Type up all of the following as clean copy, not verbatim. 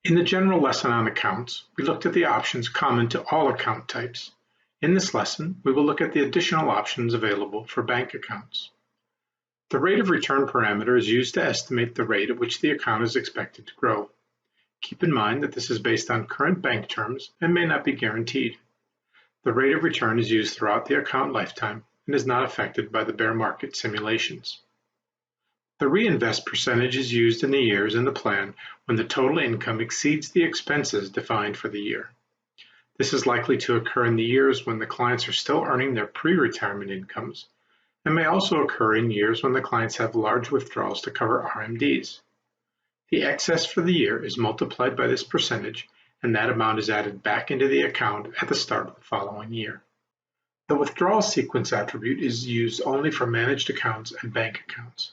In the general lesson on accounts, we looked at the options common to all account types. In this lesson, we will look at the additional options available for bank accounts. The rate of return parameter is used to estimate the rate at which the account is expected to grow. Keep in mind that this is based on current bank terms and may not be guaranteed. The rate of return is used throughout the account lifetime and is not affected by the bear market simulations. The reinvest percentage is used in the years in the plan when the total income exceeds the expenses defined for the year. This is likely to occur in the years when the clients are still earning their pre-retirement incomes, and may also occur in years when the clients have large withdrawals to cover RMDs. The excess for the year is multiplied by this percentage, and that amount is added back into the account at the start of the following year. The withdrawal sequence attribute is used only for managed accounts and bank accounts.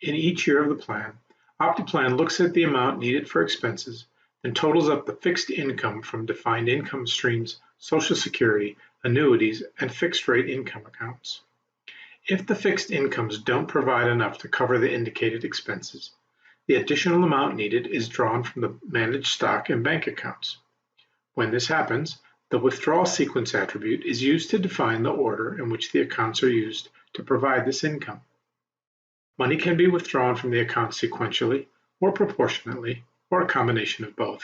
In each year of the plan, OptiPlan looks at the amount needed for expenses, then totals up the fixed income from defined income streams, Social Security, annuities, and fixed-rate income accounts. If the fixed incomes don't provide enough to cover the indicated expenses, the additional amount needed is drawn from the managed stock and bank accounts. When this happens, the withdrawal sequence attribute is used to define the order in which the accounts are used to provide this income. Money can be withdrawn from the account sequentially or proportionately, or a combination of both.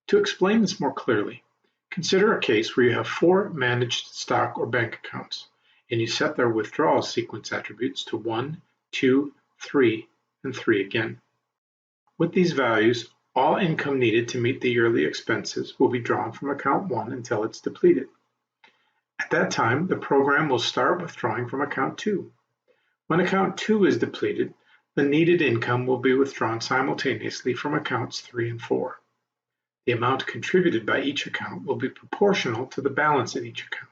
To explain this more clearly, consider a case where you have 4 managed stock or bank accounts, and you set their withdrawal sequence attributes to 1, 2, 3, and 3 again. With these values, all income needed to meet the yearly expenses will be drawn from account 1 until it's depleted. At that time, the program will start withdrawing from account 2. When account 2 is depleted, the needed income will be withdrawn simultaneously from accounts 3 and 4. The amount contributed by each account will be proportional to the balance in each account.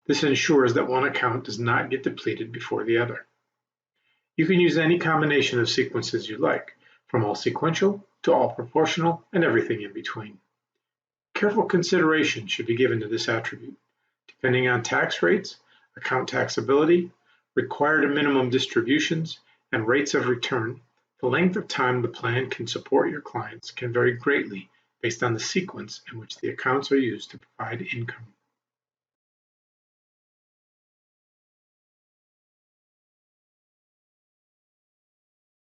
This ensures that one account does not get depleted before the other. You can use any combination of sequences you like, from all sequential to all proportional and everything in between. Careful consideration should be given to this attribute. Depending on tax rates, account taxability, required and minimum distributions, and rates of return, the length of time the plan can support your clients can vary greatly based on the sequence in which the accounts are used to provide income.